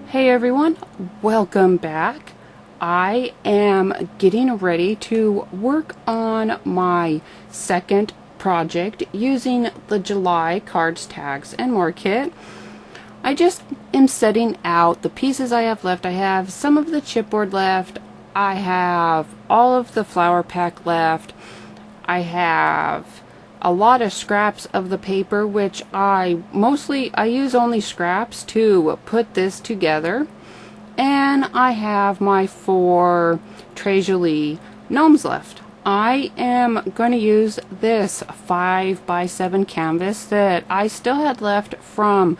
Hey everyone, welcome back. I am getting ready to work on my second project using the July cards, tags, and more kit. I just am setting out the pieces I have left. I have some of the chipboard left. I have all of the flower pack left. I have a lot of scraps of the paper, which I use only scraps to put this together. And I have my 4 Tres Jolie gnomes left. I am going to use this 5x7 canvas that I still had left from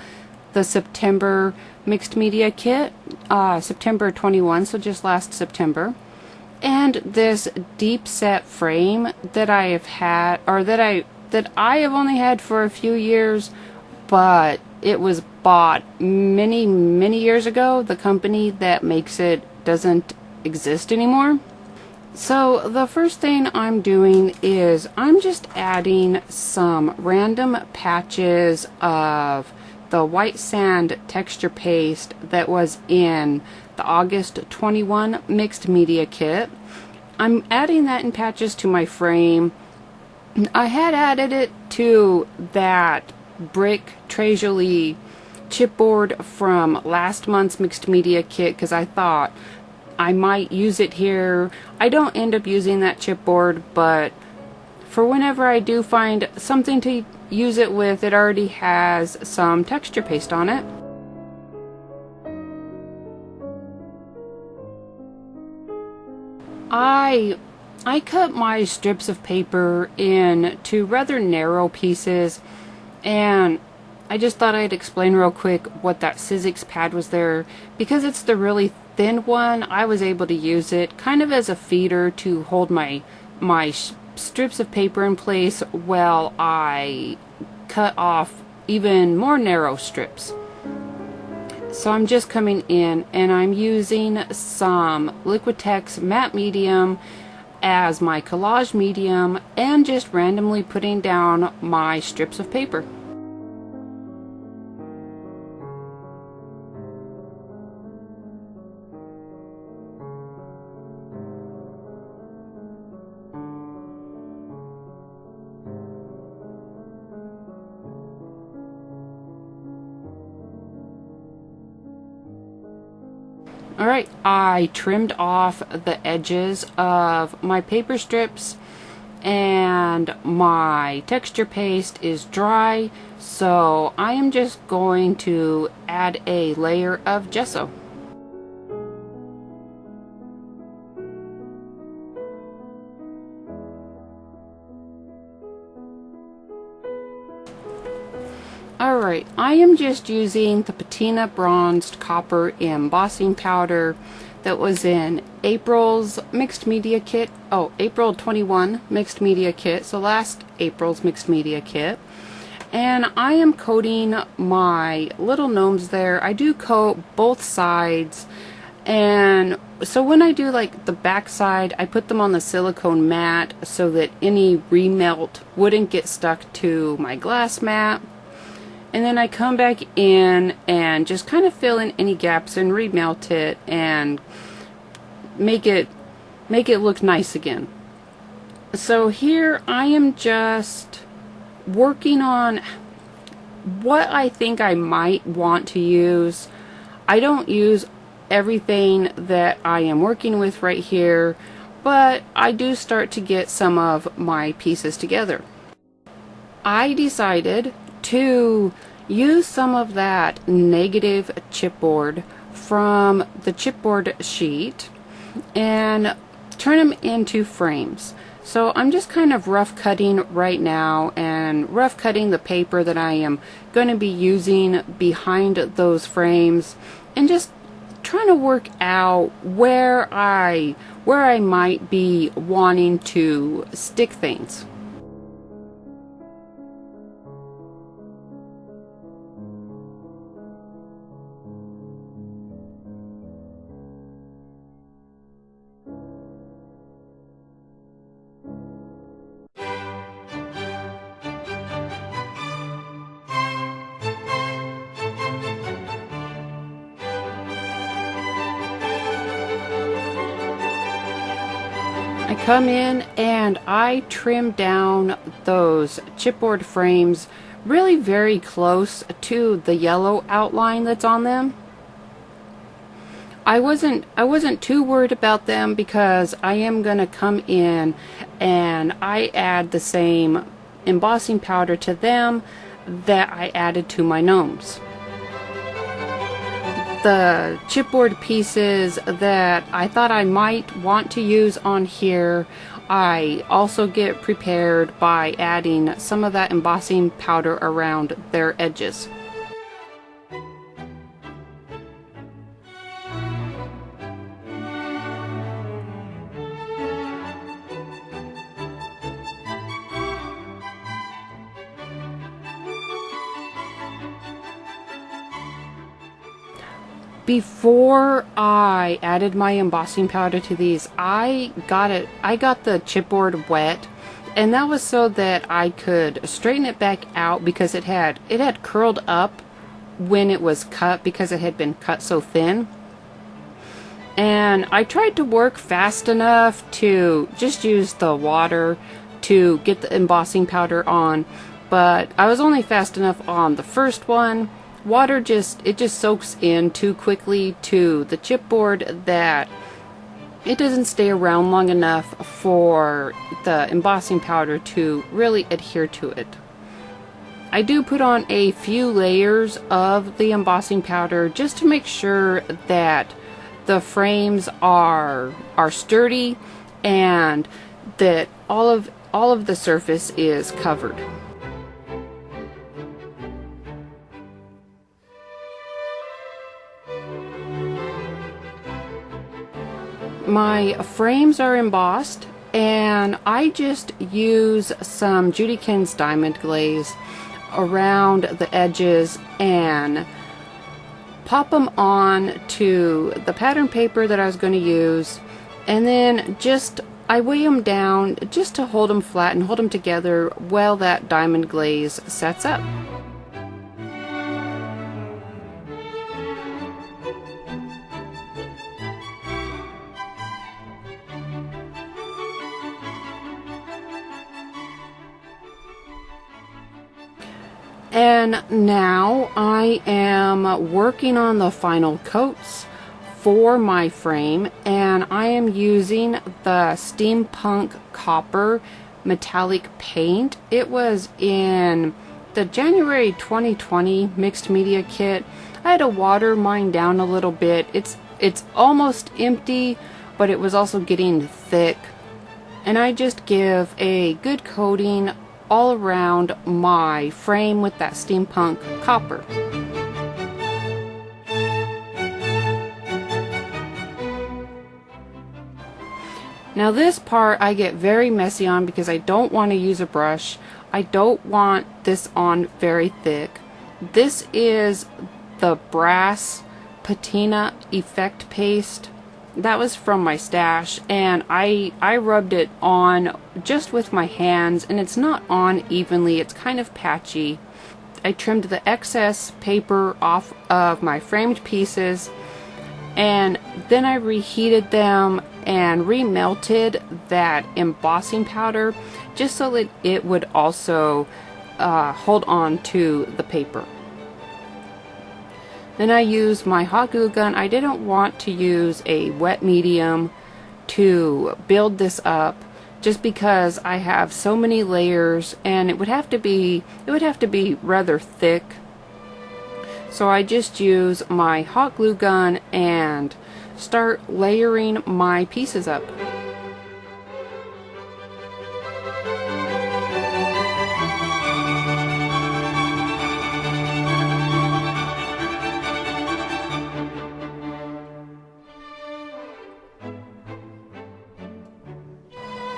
the September mixed media kit, September 21, so just last September. And this deep set frame that I have had, or that I have only had for a few years, but it was bought many years ago. The company that makes it doesn't exist anymore. So the first thing I'm doing is I'm just adding some random patches of the white sand texture paste that was in the August 21 mixed media kit. I'm adding that in patches to my frame. I had added it to that brick Tres Jolie chipboard from last month's mixed media kit because I thought I might use it here. I don't end up using that chipboard, but for whenever I do find something to use it with, it already has some texture paste on it. I cut my strips of paper into rather narrow pieces, and I just thought I'd explain real quick what that Sizzix pad was there. Because it's the really thin one, I was able to use it kind of as a feeder to hold my strips of paper in place while I cut off even more narrow strips. So I'm just coming in and I'm using some Liquitex matte medium as my collage medium and just randomly putting down my strips of paper. Alright, I trimmed off the edges of my paper strips and my texture paste is dry, so I am just going to add a layer of gesso. Alright, I am just using the patina bronzed copper embossing powder that was in April's mixed media kit. Oh, April 21 mixed media kit, so last April's mixed media kit. And I am coating my little gnomes there. I do coat both sides, and so when I do like the back side, I put them on the silicone mat so that any remelt wouldn't get stuck to my glass mat. And then I come back in and just kind of fill in any gaps and remelt it and make it look nice again. So here I am just working on what I think I might want to use. I don't use everything that I am working with right here, but I do start to get some of my pieces together. I decided to use some of that negative chipboard from the chipboard sheet and turn them into frames. So I'm just kind of rough cutting right now and rough cutting the paper that I am going to be using behind those frames and just trying to work out where I might be wanting to stick things. I come in and I trim down those chipboard frames really very close to the yellow outline that's on them. I wasn't too worried about them because I am going to come in and I add the same embossing powder to them that I added to my gnomes. The chipboard pieces that I thought I might want to use on here, I also get prepared by adding some of that embossing powder around their edges. Before I added my embossing powder to these, I got the chipboard wet, and that was so that I could straighten it back out because it had curled up when it was cut because it had been cut so thin. And I tried to work fast enough to just use the water to get the embossing powder on, but I was only fast enough on the first one. Water just soaks in too quickly to the chipboard that it doesn't stay around long enough for the embossing powder to really adhere to it. I do put on a few layers of the embossing powder just to make sure that the frames are sturdy and that all of the surface is covered. My frames are embossed, and I just use some Judykins diamond glaze around the edges and pop them on to the pattern paper that I was going to use, and then I weigh them down just to hold them flat and hold them together while that diamond glaze sets up. And now I am working on the final coats for my frame, and I am using the Steampunk Copper metallic paint. It was in the January 2020 mixed media kit. I had to water mine down a little bit. It's almost empty, but it was also getting thick, and I just give a good coating all around my frame with that Steampunk Copper. Now this part I get very messy on because I don't want to use a brush. I don't want this on very thick. This is the brass patina effect paste. That was from my stash, and I rubbed it on just with my hands, and it's not on evenly. It's kind of patchy. I trimmed the excess paper off of my framed pieces, and then I reheated them and remelted that embossing powder just so that it would also hold on to the paper. Then I used my hot glue gun. I didn't want to use a wet medium to build this up just because I have so many layers and it would have to be rather thick. So I just use my hot glue gun and start layering my pieces up.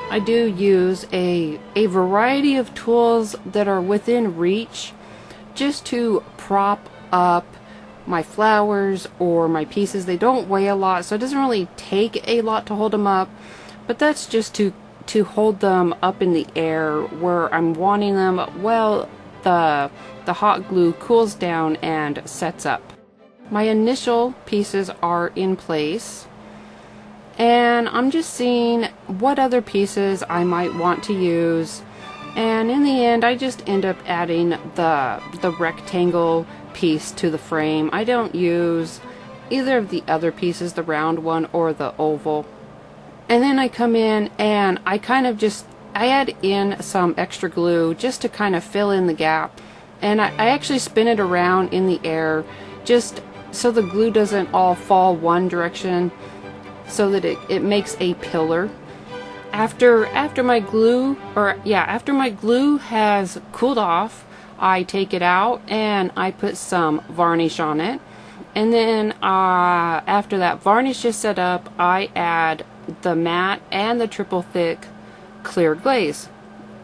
I do use a variety of tools that are within reach just to prop up my flowers or my pieces. They don't weigh a lot, so it doesn't really take a lot to hold them up, but that's just to hold them up in the air where I'm wanting them while the hot glue cools down and sets up. My initial pieces are in place, and I'm just seeing what other pieces I might want to use. And in the end, I just end up adding the rectangle piece to the frame. I don't use either of the other pieces, the round one or the oval. And then I come in and I add in some extra glue just to kind of fill in the gap. And I actually spin it around in the air just so the glue doesn't all fall one direction, so that it makes a pillar. After my glue has cooled off, I take it out and I put some varnish on it. And then after that varnish is set up, I add the matte and the triple thick clear glaze.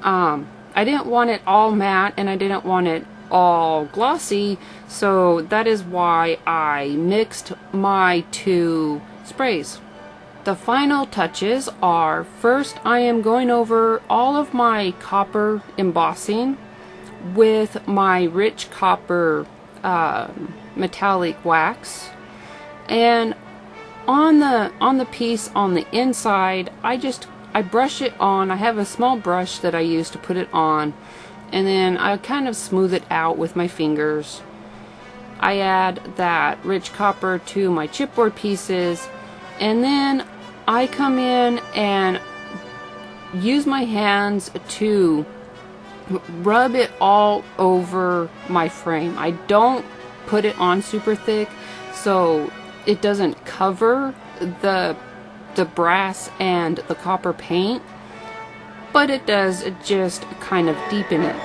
I didn't want it all matte and I didn't want it all glossy, so that is why I mixed my two sprays. The final touches are, first I am going over all of my copper embossing with my rich copper metallic wax, and on the piece on the inside I brush it on. I have a small brush that I use to put it on, and then I kind of smooth it out with my fingers. I add that rich copper to my chipboard pieces, and then I come in and use my hands to rub it all over my frame. I don't put it on super thick so it doesn't cover the brass and the copper paint, but it does just kind of deepen it.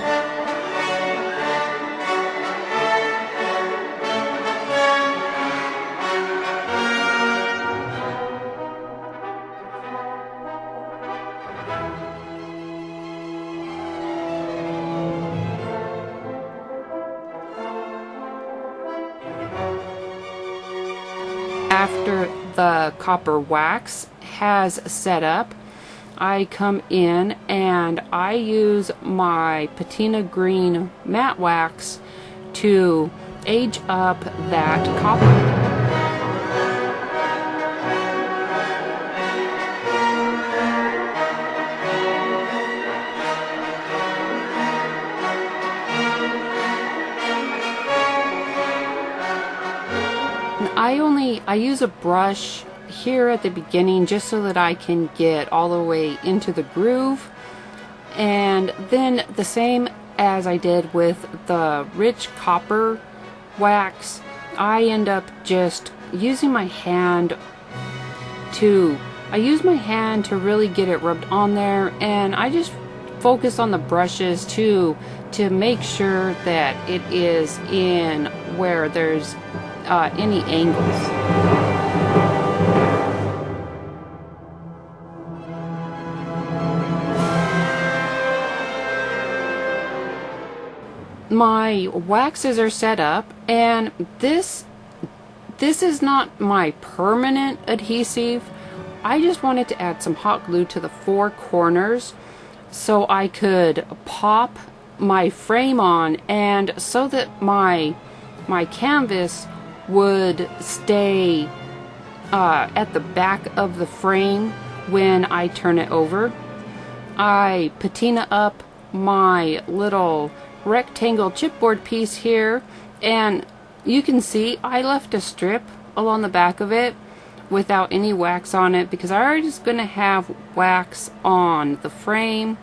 After the copper wax has set up, I come in and I use my patina green matte wax to age up that copper. I use a brush here at the beginning just so that I can get all the way into the groove, and then the same as I did with the rich copper wax, I end up just using my hand to really get it rubbed on there, and I just focus on the brushes to make sure that it is in where there's any angles. My waxes are set up, and this is not my permanent adhesive. I just wanted to add some hot glue to the four corners so I could pop my frame on, and so that my canvas would stay at the back of the frame when I turn it over. I patina up my little rectangle chipboard piece here, and you can see I left a strip along the back of it without any wax on it because I already was going to have wax on the frame.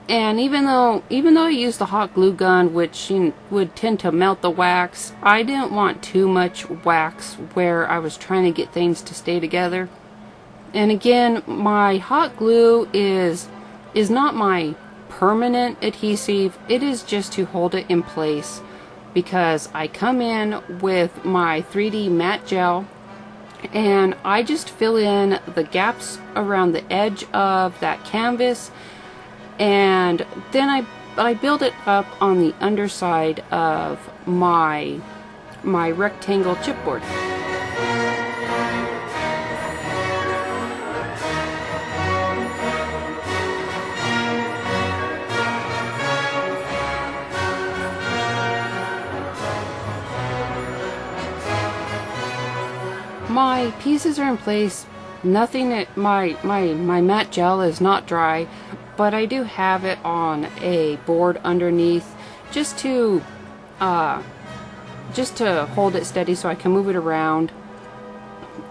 And even though I used the hot glue gun, which would tend to melt the wax, I didn't want too much wax where I was trying to get things to stay together. And again, my hot glue is not my permanent adhesive. It is just to hold it in place, because I come in with my 3D matte gel and I just fill in the gaps around the edge of that canvas, and then I build it up on the underside of my rectangle chipboard. My pieces are in place Nothing, my matte gel is not dry, but I do have it on a board underneath just to hold it steady so I can move it around.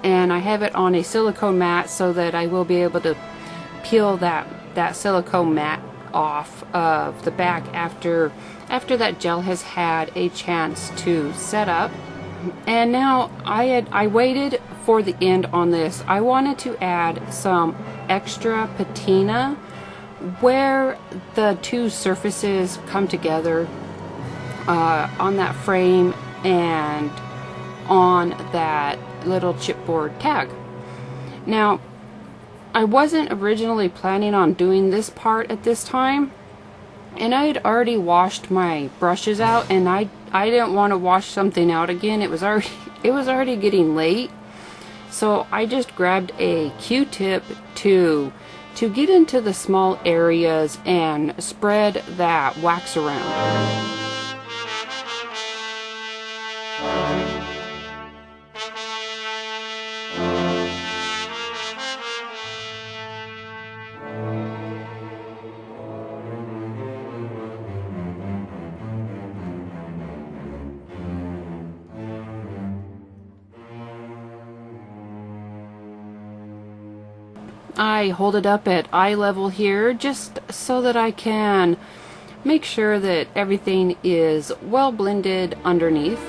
And I have it on a silicone mat so that I will be able to peel that silicone mat off of the back after that gel has had a chance to set up. And now I waited for the end on this. I wanted to add some extra patina where the two surfaces come together on that frame and on that little chipboard tag. Now, I wasn't originally planning on doing this part at this time, and I had already washed my brushes out, and I didn't want to wash something out again. It was already getting late, so I just grabbed a Q-tip to get into the small areas and spread that wax around. I hold it up at eye level here just so that I can make sure that everything is well blended underneath.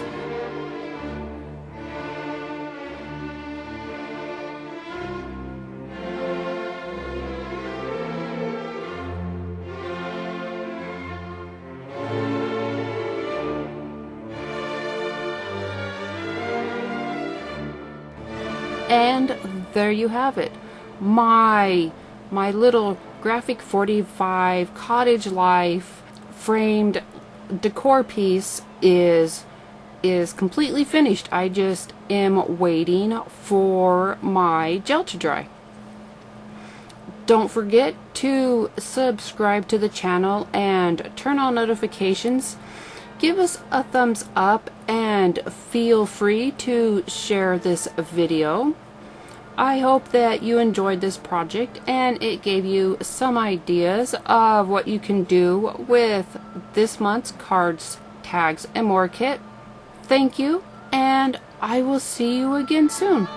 And there you have it. My little graphic 45 Cottage Life framed decor piece is completely finished. I just am waiting for my gel to dry. Don't forget to subscribe to the channel and turn on notifications. Give us a thumbs up and feel free to share this video. I hope that you enjoyed this project and it gave you some ideas of what you can do with this month's cards, tags, and more kit. Thank you, and I will see you again soon.